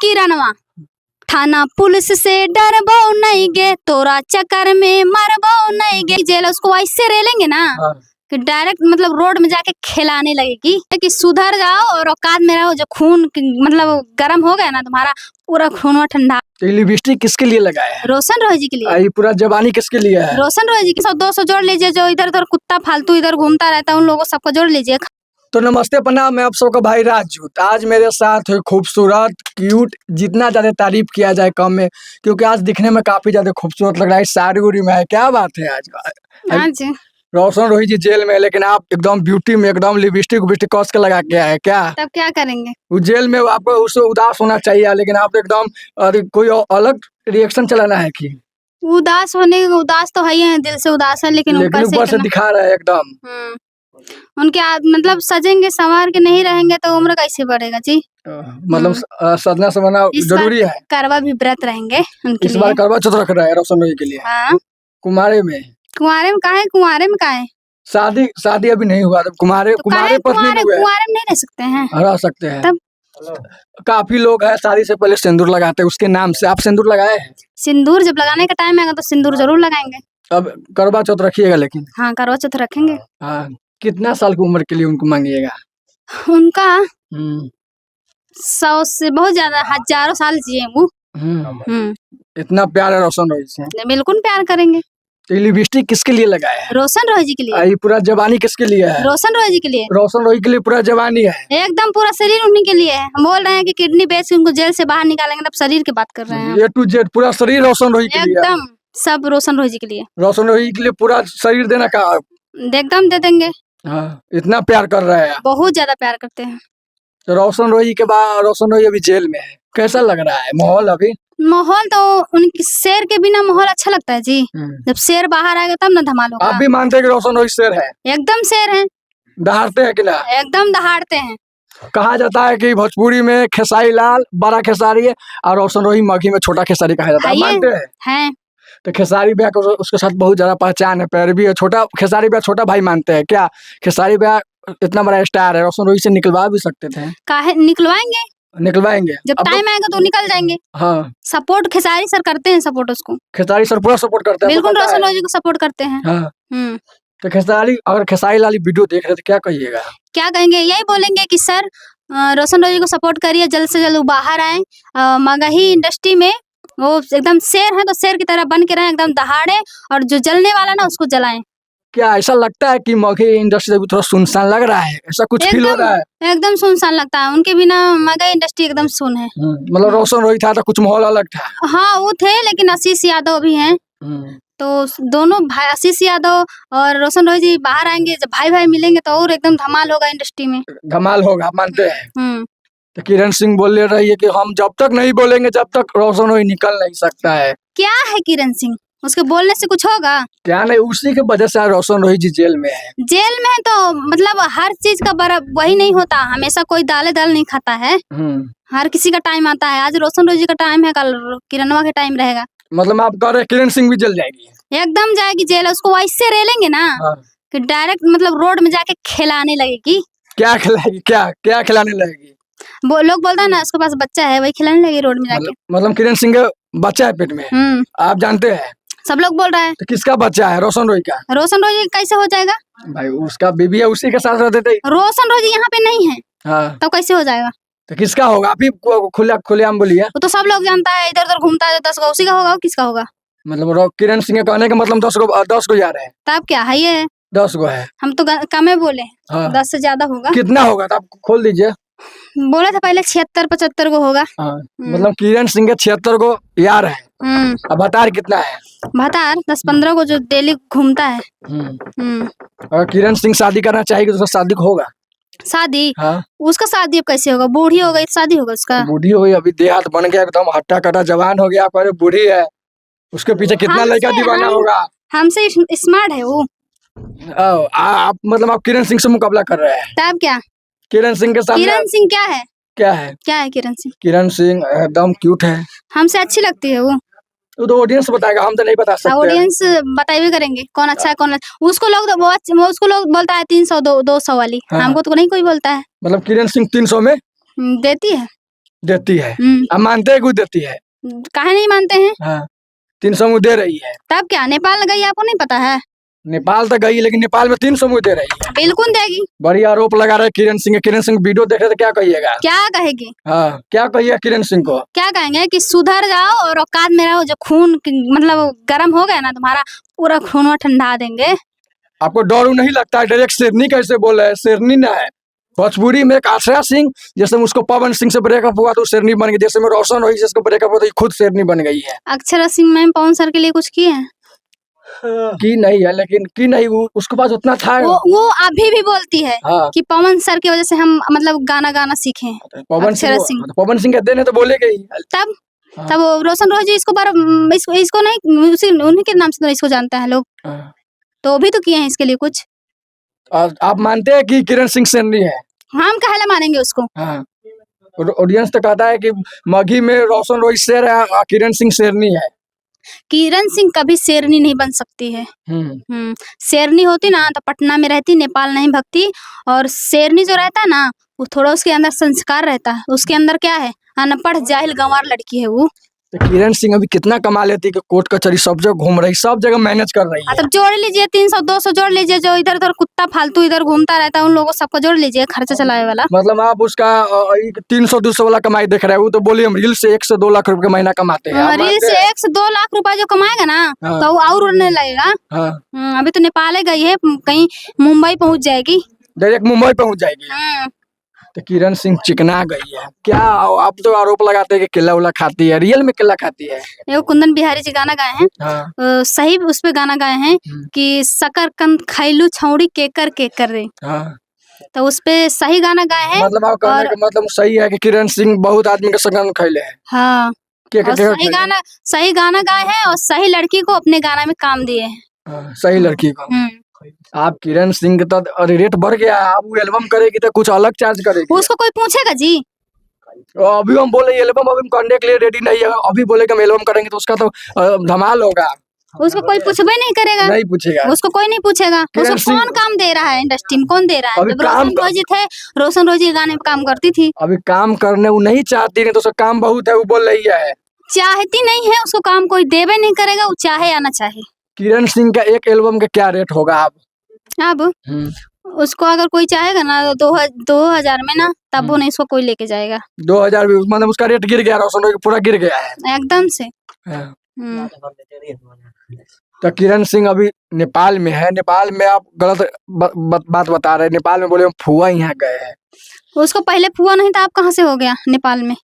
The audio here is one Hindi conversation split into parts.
किरणवा थाना पुलिस से डरबो नहीं गे, तोरा चक्कर में मरबो नहीं गे। जेल उसको ऐसे रेलेंगे ना कि डायरेक्ट मतलब रोड में जाके खिलाने लगेगी कि सुधर जाओ और औकात में रहो। जो खून मतलब गर्म हो गया ना तुम्हारा, पूरा खून ठंडा। तो ये लिपस्टिक किसके लिए लगाया है? रोशन रोही जी के लिए। ये पूरा जवानी किसके लिए है? रोशन रोही जी के 100-200 जोड़ लीजिए। जो इधर उधर कुत्ता फालतू इधर घूमता रहता है उन लोगों सबको जोड़ लीजिए। तो नमस्ते प्रणाम, मैं आप सबका भाई राजू। आज मेरे साथ है खूबसूरत क्यूट, जितना ज्यादा तारीफ किया जाए कम में, क्योंकि आज दिखने में काफी ज्यादा खूबसूरत लग रहा है। साड़ी उड़ी में है, क्या बात है आज रोशन रोही जी जेल में है, लेकिन आप एकदम ब्यूटी में एकदम लिपस्टिक कस के लगा के आए क्या? तब क्या करेंगे? उस जेल में आपको उससे उदास होना चाहिए, लेकिन आप एकदम कोई अलग रिएक्शन चलाना है कि उदास उदास तो है ही है, दिल से उदास है, लेकिन ऊपर से दिखा रहा है एकदम। उनके मतलब सजेंगे संवार के नहीं रहेंगे तो उम्र कैसे बढ़ेगा जी? मतलब सजना समझना जरूरी है। करवा भी व्रत रहेंगे उनके इस बार करवा चौथ रख रहा है रोशन रोही के लिए। हाँ। कुमारे में का है शादी अभी नहीं हुआ। तो कुमारे पत्नी कुंवारे में नहीं रह सकते हैं? रह सकते हैं। तब काफी लोग हैं शादी से पहले सिंदूर लगाते हैं, उसके नाम से। आप सिंदूर लगाए हैं? सिंदूर जब लगाने का टाइम आएगा तो सिंदूर जरूर लगाएंगे। अब करवा चौथ रखिएगा लेकिन। हाँ, करवा चौथ रखेंगे। हाँ, कितना साल की उम्र के लिए उनको मांगिएगा? उनका 100 से बहुत ज्यादा, हजारों साल जिए वो। इतना प्यार है रोशन रोही से? बिल्कुल प्यार करेंगे। तो लिपस्टिक किसके लिए लगाया है? रोशन रोही जी के लिए। ये पूरा जवानी किसके लिए है? रोशन रोही जी के लिए। रोशन रोही के लिए पूरा जवानी है, एकदम पूरा शरीर उन्हीं के लिए है। हम बोल रहे हैं कि किडनी बेच के उनको जेल से बाहर निकालेंगे, तब शरीर की बात कर रहे हैं। A to Z पूरा शरीर रोशन रोही के लिए। एकदम सब रोशन रोही जी के लिए। रोशन रोही के लिए पूरा शरीर देना का एकदम दे देंगे। हाँ, इतना प्यार कर रहे हैं, बहुत ज्यादा प्यार करते हैं। तो रोशन रोही के बाद रोशन रोही अभी जेल में है, कैसा लग रहा है माहौल अभी? माहौल तो उनकी शेर के बिना माहौल अच्छा लगता है जी। जब शेर बाहर आएगा तब ना धमाल होगा। आप भी मानते हैं कि रोशन रोही शेर है? एकदम शेर है। दहाड़ते हैं कि ना? एकदम दहाड़ते हैं। कहा जाता है कि भोजपुरी में खेसारी लाल बड़ा खेसारी है और रोशन रोही मगही में छोटा खेसारी कहा जाता है। मानते हैं? तो खेसारी भैया को उसके साथ बहुत ज्यादा पहचान है, पैरवी है। छोटा खेसारी भैया छोटा भाई मानते हैं क्या? खेसारी भैया इतना बड़ा स्टार है, रोशन रोही से निकलवा भी सकते थे। काहे निकलवाएंगे जब टाइम आएगा तो निकल जाएंगे। हाँ, सपोर्ट खेसारी सर करते हैं, सपोर्ट उसको। खेसारी सर पूरा सपोर्ट करते हैं, बिल्कुल रोशन रोही जी को सपोर्ट करते हैं। हाँ। तो अगर खेसारी लाल वीडियो देख रहे तो क्या कहिएगा? क्या कहेंगे? यही बोलेंगे कि सर रोशन रोही को सपोर्ट करिए, जल्द से जल्द वो बाहर आए। मगही इंडस्ट्री में वो एकदम शेर है, तो शेर की तरह बन के रहे, एकदम दहाड़े, और जो जलने वाला ना उसको जलाएं। क्या ऐसा लगता है कि मगही इंडस्ट्री थोड़ा सुनसान लग रहा है? ऐसा कुछ फील हो रहा है? एकदम सुनसान लगता है, उनके बिना मगही इंडस्ट्री एकदम सुन है। मतलब रोशन रोही था तो कुछ माहौल अलग था। हाँ वो थे, लेकिन आशीष यादव भी हैं। तो दोनों भाई आशीष यादव और रोशन रोही जी बाहर आएंगे, जब भाई भाई मिलेंगे तो और एकदम धमाल होगा इंडस्ट्री में। धमाल होगा, आप मानते हैं? तो किरण सिंह बोल रही है कि हम जब तक नहीं बोलेंगे जब तक रोशन रोही निकल नहीं सकता है। क्या है किरण सिंह, उसके बोलने से कुछ होगा क्या? नहीं, उसी के वजह से रोशन रोही जी जेल में है। जेल में है तो मतलब हर चीज का वही नहीं होता, हमेशा कोई दाल नहीं खाता है। हर किसी का टाइम आता है। आज रोशन रोही जी का टाइम है, कल किरणवा का टाइम रहेगा। मतलब आप कह रहे किरण सिंह भी जेल जाएगी? एकदम जाएगी जेल। उसको वैसे रेलेंगे ना कि डायरेक्ट मतलब रोड में जाके खिलाने लगेगी। क्या खिलाएगी? क्या खिलाने लगेगी? वो लोग बोलता है ना उसके पास बच्चा है, वही खिलाने लगी रोड में जाके। मतलब किरण सिंह का बच्चा है पेट में? आप जानते हैं? सब लोग बोल रहा है। तो किसका बच्चा है? रोशन रोही का। रोशन रोही कैसे हो जाएगा भाई? उसका बीबी है, उसी के साथ रहते थे। रोशन रोही यहाँ पे नहीं है तो कैसे हो जाएगा? तो किसका होगा? आप ही खुलेआम बोलिए। वो तो सब लोग जानता है, इधर उधर घूमता है, 10 को उसी का होगा। किसका होगा? मतलब किरण सिंह कहने का मतलब 10 को जा रहे हैं। तब क्या है? ये 10 को है। हम तो कम है बोले। 10 से ज्यादा होगा। कितना होगा? तो आप खोल दीजिए। बोला था पहले 76-75 को होगा। मतलब किरण सिंह के 76 को यार है। अब भतार कितना है? भतार 10-15 को जो डेली घूमता है। और किरण सिंह शादी करना चाहेगी तो उसका शादी होगा? शादी? उसका शादी अब कैसे होगा? बूढ़ी हो गई, शादी होगा उसका? बूढ़ी हो गई, अभी देहात बन गया, एकदम हट्टा कट्टा जवान हो गया, पर बूढ़ी है। उसके पीछे कितना लड़का दीवाना होगा। हमसे स्मार्ट है वो। आप मतलब आप किरण सिंह से मुकाबला कर रहे हैं? तब क्या? किरण सिंह के सामने किरण सिंह क्या है? क्या है किरण सिंह? किरण सिंह एकदम क्यूट है, हमसे अच्छी लगती है वो। तो ऑडियंस बताएगा, हम तो नहीं बता सकते। ऑडियंस बताइए करेंगे कौन अच्छा है कौन उसको लोग बोलता है 300 200 वाली। हमको तो नहीं कोई बोलता है। मतलब किरण सिंह 300 में देती है। देती है। हम्म। आप मानते हैं कि वो देती है? काहे नहीं मानते हैं? हाँ, 300 मुँह दे रही है। तब क्या नेपाल गई आपको नहीं पता है? नेपाल तो गई, लेकिन नेपाल में 300 मुँह दे रही है। बिल्कुल देगी। बड़ी आरोप लगा रहे किरण सिंह। किरण सिंह वीडियो देख रहे तो क्या कहिएगा? क्या कहेगी? हाँ, क्या कहिए किरण सिंह को? क्या कहेंगे कि सुधर जाओ और औकात में रहो। जो खून मतलब गर्म हो गया ना तुम्हारा, पूरा खून ठंडा देंगे। आपको डर नहीं लगता है? डायरेक्ट शेरनी कैसे बोल रहे हैं? शेरनी ना है, भोजपुरी में एक आश्रय सिंह, जैसे उसको पवन सिंह से ब्रेकअप हुआ तो शेरनी बन गई, जैसे में रोशन हुई जिसको ब्रेकअप हुआ तो ये खुद शेरनी बन गई है। अक्षरा सिंह मैम पवन सर के लिए कुछ किए हैं? की नहीं है, लेकिन की नहीं, उसके पास उतना था। वो अभी भी बोलती है हाँ। कि पवन सर की वजह से हम मतलब गाना सीखे। पवन अक्षरा सिंह, सिंह। पवन सिंह कहते हैं तो बोलेगा ही। तब हाँ। तब वो रोशन रोज इसको इसको नहीं, उसी उन्हीं के नाम से तो इसको जानता है लोग। हाँ। तो भी तो किए हैं इसके लिए कुछ। आप मानते हैं कि किरण सिंह शेरनी है? हम काहे मानेंगे उसको? हाँ, ऑडियंस तो कहता है कि मघी में रोशन रोहित शेर है और किरण सिंह शेरनी है। किरण सिंह कभी शेरनी नहीं बन सकती है। शेरनी होती ना तो पटना में रहती, नेपाल नहीं भगती। और शेरनी जो रहता है ना, वो थोड़ा उसके अंदर संस्कार रहता है। उसके अंदर क्या है, अनपढ़ जाहिल गंवार लड़की है वो। तो किरण सिंह अभी कितना कमा लेती है कि कोर्ट कचहरी सब जगह घूम रही, सब जगह मैनेज कर रही है। तब जोड़ लीजिए 300-200 जोड़ लीजिए। जो इधर उधर कुत्ता फालतू इधर घूमता रहता है, उन लोगों सबको जोड़ लीजिए खर्चा चलाए वाला। मतलब आप उसका 300-200 वाला कमाई देख रहे हैं। वो तो बोलिए हम रील से 1 से 2 लाख रुपए महीना कमाते हैं। रील से 1 से 2 लाख रुपए जो कमाएगा ना, हाँ। तो वो और उड़ने लगेगा। हाँ। अभी तो नेपाल गई है, कहीं मुंबई पहुंच जाएगी। डायरेक्ट मुंबई पहुंच जाएगी। तो किरण सिंह चिकना गई है क्या? आप तो आरोप लगाते हैं कि केला उला खाती है, रियल में केला खाती है? ये कुंदन बिहारी जी गाना गाए हैं। हाँ। सही उस पे गाना गाए हैं कि शकरकंद खैलू छौड़ी केकर केकर रे। हाँ। तो उस पे सही गाना गाए हैं। मतलब आप कहने का मतलब सही है कि किरण सिंह बहुत आदमी के शकरकंद खैले हैं। हाँ, और सही गाना गाए हैं और सही लड़की को अपने गाना में काम दिए हैं। सही लड़की को। आप किरण सिंह का तो रेट बढ़ गया। आप वो एल्बम करेगी तो कुछ अलग चार्ज करेगी? उसको कोई पूछेगा जी? अभी हम बोले एल्बम अभी करने के लिए रेडी नहीं है। अभी बोले कि हम एल्बम करेंगे तो उसका तो धमाल होगा। उसको कोई पूछबे नहीं करेगा। नहीं पूछेगा। उसको कोई नहीं पूछेगा। उसको कौन काम दे रहा है इंडस्ट्री में? कौन दे रहा है? जब रोशन रोजी थे, रोशन रोजी गाने में काम करती थी। अभी काम करने वो नहीं चाहती, नहीं तो उसका काम बहुत है, वो बोल रही है। चाहती नहीं है, उसको काम कोई देवे नहीं करेगा, वो चाहे या ना चाहे। किरण सिंह का एक एल्बम का क्या रेट होगा अब उसको अगर कोई चाहेगा ना तो 2000 में ना, तब वो नहीं उसको कोई लेके जाएगा। 2000 भी मतलब उसका रेट गिर गया, रोशन पूरा गिर गया है एकदम से। तो किरण सिंह अभी नेपाल में है। नेपाल में आप गलत बात बता रहे हैं। नेपाल में बोले हम फुआ यहाँ गए हैं। उसको पहले फुआ नहीं था, आप कहाँ से हो गया नेपाल में?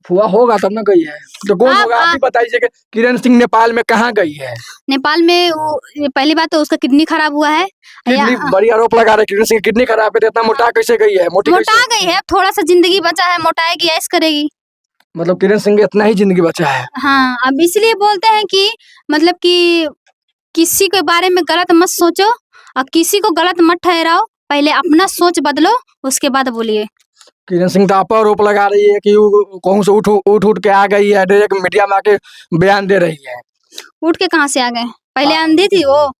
फुआ होगा तब ना गई है तो कौन होगा? आप ही बताइए कि किरण सिंह नेपाल में कहाँ गई है? नेपाल में पहली बात तो उसका किडनी खराब हुआ है। किडनी बड़ी आरोप लगा रहे किरण सिंह की किडनी खराब है तो इतना मोटा कैसे गई है? मोटा गई है, थोड़ा सा जिंदगी बचा है, मोटाएगी ऐश करेगी। मतलब किरण सिंह इतना ही जिंदगी बचा है। हाँ, अब इसलिए बोलते हैं कि मतलब कि किसी के बारे में गलत मत सोचो और किसी को गलत मत ठहराओ। पहले अपना सोच बदलो, उसके बाद बोलिए। किरण सिंह तो आप आरोप लगा रही है कि कौन से उठ के आ गई है, डायरेक्ट मीडिया में आके बयान दे रही है। उठ के कहाँ से आ गए? पहले अंधी थी वो,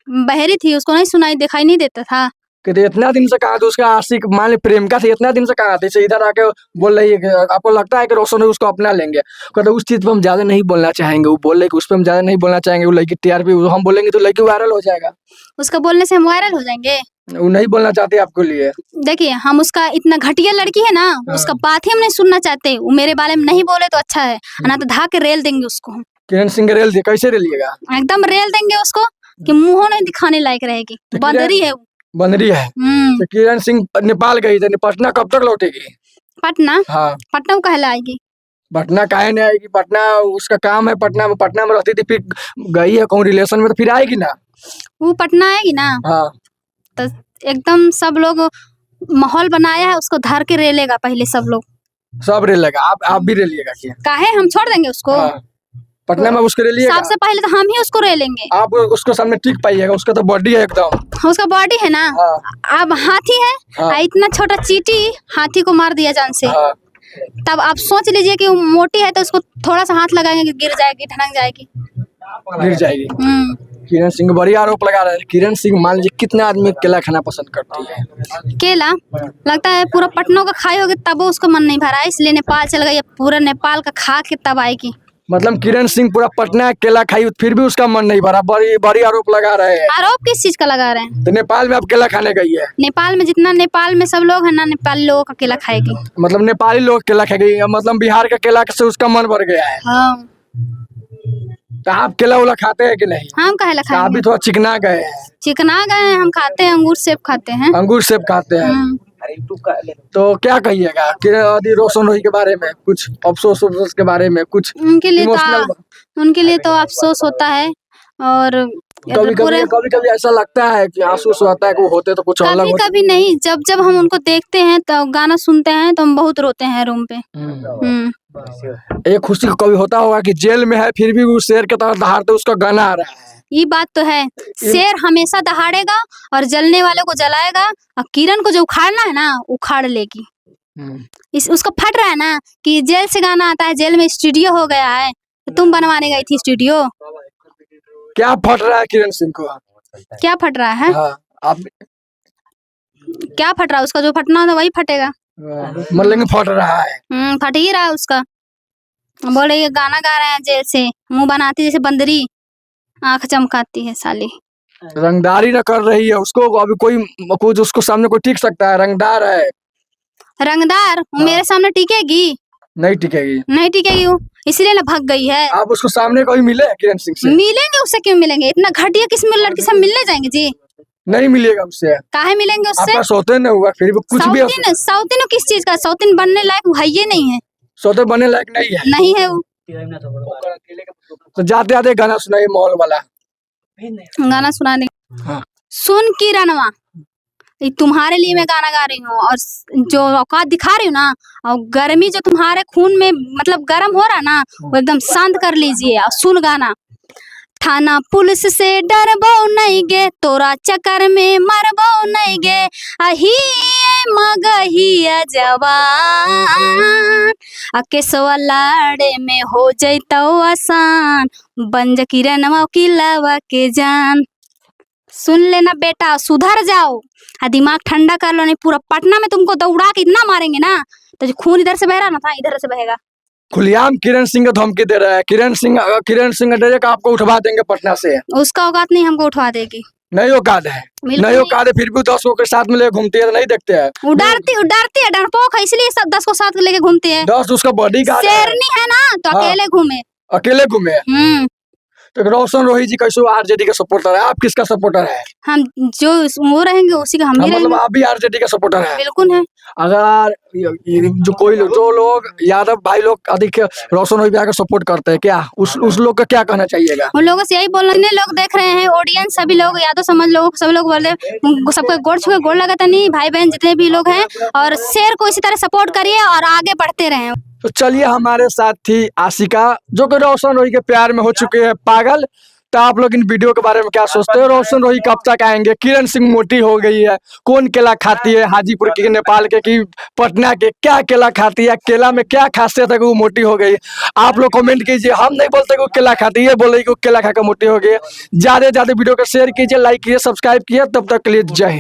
बहरी थी, उसको नहीं सुनाई दिखाई नहीं देता था। कि इतना दिन से कहा तो उसका आशिक मान ली प्रेमिका थी, इतना दिन से कहा थी, इधर आके बोल रही है कि आपको लगता है कि रोशन उसको अपना लेंगे? कहते उस चीज पे हम ज्यादा नहीं बोलना चाहेंगे। वो बोल रहे कि उस पर हम ज्यादा नहीं बोलना चाहेंगे। वो लड़की टीआरपी हम बोलेंगे तो लड़की वायरल हो जाएगा। उसका बोलने से हम वायरल हो जाएंगे? वो नहीं बोलना चाहते आपके लिए। देखिए, हम उसका इतना घटिया लड़की है ना, उसका बात ही हम नहीं सुनना चाहते। वो मेरे बारे में नहीं बोले तो अच्छा है, ना तो धा के रेल देंगे उसको। किरण सिंह रेल दे, कैसे रेलिएगा? एकदम रेल देंगे उसको कि मुंह नहीं दिखाने लायक रहेगी। बंदरी है वो। बंदरी है। तो किरण सिंह नेपाल गई थी, पटना कब तक लौटेगी? पटना? हाँ। पटना को कहला आएगी? पटना काहे नहीं आएगी? पटना उसका काम है, पटना में रहती थी, फिर गई है कौन रिलेशन में तो फिर आएगी ना। वो पटना आएगी ना। हाँ। तो एकदम सब लोग माहौल बनाया है, उसको धर के रेलेगा पहले सब लोग। सब रेलेगा? आप भी रेलिएगा क्या? काहे हम छोड़ देंगे उसको? पटना में उसको रेलिएगा? सबसे पहले तो हम ही उसको रेलेंगे। आप उसको सामने टिक पाइएगा? उसका तो बॉडी है एकदम। उसका बॉडी है ना। अब हाथी है, इतना छोटा चींटी हाथी को मार दिया जान से। तब आप सोच लीजिए कि वो मोटी है तो उसको थोड़ा सा हाथ लगाएंगे गिर जाएगी, ठनक जाएगी। गिर जाएगी। किरण सिंह बड़ी आरोप लगा रहे हैं। किरण सिंह मान लीजिए कितने आदमी केला खाना पसंद करती है? केला लगता है पूरा पटनों का खाई होगी तब उसको मन नहीं भरा, इसलिए नेपाल चल गई। पूरा नेपाल का खा के तब आएगी। मतलब किरण सिंह पूरा पटना केला खाई फिर भी उसका मन नहीं भरा, बड़ी बड़ी आरोप लगा रहे हैं। आरोप किस चीज का लगा रहे हैं? तो नेपाल में आप केला खाने गई है? नेपाल में जितना नेपाल में सब लोग है ना, नेपाली लोगों का केला खाएगी। मतलब नेपाली लोग केला खाएगी, मतलब बिहार का केला से उसका मन भर गया है। हाँ, तो आप केला उला खाते हैं कि नहीं? हम काहे ला तो आप खाएंगे? भी थोड़ा चिकना गए हैं। चिकना गए हैं, हम खाते हैं, अंगूर सेब खाते हैं। अंगूर सेब खाते हैं। तो क्या कहिएगा कि रोशन रोही के बारे में कुछ अफसोस अफसोस के बारे में कुछ उनके लिए इमोशनल? तो उनके लिए तो अफसोस होता है। और कभी पूरे कभी ऐसा लगता है कि आंसू आता है कि वो होते तो कुछ अलग कभी होता। कभी नहीं, जब जब हम उनको देखते हैं तो गाना सुनते हैं तो हम बहुत रोते हैं रूम पे। एक खुशी को कभी होता होगा कि जेल में है फिर भी वो शेर के तरह दहाड़ते उसका गाना आ रहा है। ये बात तो है, शेर हमेशा दहाड़ेगा और जलने वाले को जलाएगा, और किरण को जो उखाड़ना है ना उखाड़ लेगी। इस उसको फट रहा है ना कि जेल से गाना आता है, जेल में स्टूडियो हो गया है, तो तुम बनवाने गई थी स्टूडियो। क्या फट रहा है किरण सिंह को? क्या फट रहा है? हाँ, आप क्या फट रहा है? उसका जो फटना था वही फटेगा। मतलब फट रहा है। फट ही रहा है उसका। बोले ये गाना गा रहे हैं जेल से, मुंह बनाती जैसे बंदरी, आंख चमकाती है साली। रंगदारी न कर रही है उसको, अभी कोई कुछ उसको सामने कोई टिक सकता है? रंगदार है। रंगदार हाँ। मेरे सामने टिकेगी? नहीं टिकेगी। नहीं टिकेगी वो, इसलिए ना भाग गई है। आप उसको सामने कभी मिले किरण सिंह से? मिलेंगे उससे, क्यों मिलेंगे? इतना घटिया किस्म लड़की से मिलने जाएंगे जी? नहीं मिलेगा उससे। काहे मिलेंगे उससे? आपका सौतेन नहीं हुआ फिर भी कुछ भी सौतीन किस चीज का? सौतीन बनने लायक वो है ये नहीं है। सौते बनने लायक नहीं है। नहीं है वो। तो जाते जाते गाना सुनाइए मॉल वाला गाना सुना दे। हाँ। सुन किरणवा, ये तुम्हारे लिए मैं गाना गा रही हूँ, और जो औकात दिखा रही हूँ ना, और गर्मी जो तुम्हारे खून में मतलब गर्म हो रहा ना, वो एकदम शांत कर लीजिए और सुन गाना। थाना पुलिस से डरबो नहीं गे, तोरा चक्कर में मरबो नहीं गे, अही मगही जवान, केसवा लाड़े में हो जैतो आसान, बन जा किरणवा किलावा के जान। सुन लेना बेटा, सुधर जाओ, दिमाग ठंडा कर लो, नहीं पूरा पटना में तुमको दौड़ा के इतना मारेंगे ना, तो जो खून इधर से बह रहा ना था इधर से बहेगा। खुलेआम किरण सिंह को धमकी दे रहा है। किरण सिंह डायरेक्ट आपको उठवा देंगे पटना से। उसका औकात नहीं हमको उठवा देगी। नहीं औकात है, नहीं औकात है, फिर भी 10 को के साथ में लेके घूमती है तो नहीं देखते हैं? उड़ाती है, डरपोक है, इसलिए सब 10 को साथ लेके घूमती है। 10 उसका बॉडीगार्ड है। शेरनी है ना, तो हाँ। अकेले घूमे। अकेले घूमे। तो रोशन रोही जी कैसे आरजेडी के सपोर्टर है? आप किसका सपोर्टर है? हम जो वो रहेंगे उसी का हम भी मतलब रहेंगे। आप भी आरजेडी का सपोर्टर है? बिल्कुल है। अगर जो लोग यादव भाई लोग अधिक रोशन रोही भैया का सपोर्ट करते हैं, क्या उस लोग का क्या कहना चाहिएगा? उन लोगों से यही बोलना, जितने लोग देख रहे हैं ऑडियंस, सभी लोग या तो समझ लो, सब लोग बोल रहे सबको गोड़ छुए गोड़ लगाता नहीं, भाई बहन जितने भी लोग हैं, और शेर को इसी तरह सपोर्ट करिए और आगे बढ़ते रहें। तो चलिए, हमारे साथ थी आशिका जो कि रोशन रोही के प्यार में हो चुके हैं पागल। तो आप लोग इन वीडियो के बारे में क्या सोचते हो? रोशन रोही कब तक आएंगे? किरण सिंह मोटी हो गई है, कौन केला खाती है? हाजीपुर के, नेपाल के कि पटना के? क्या केला खाती है? केला में क्या खासियत है कि वो मोटी हो गई? आप लोग कमेंट कीजिए। हम नहीं बोलते कि वो केला खाती है, बोले कि वो केला खाकर मोटी हो गई है। ज्यादा से ज्यादा वीडियो को शेयर कीजिए, लाइक कीजिए, सब्सक्राइब कीजिए। तब तक के लिए जय हिंद।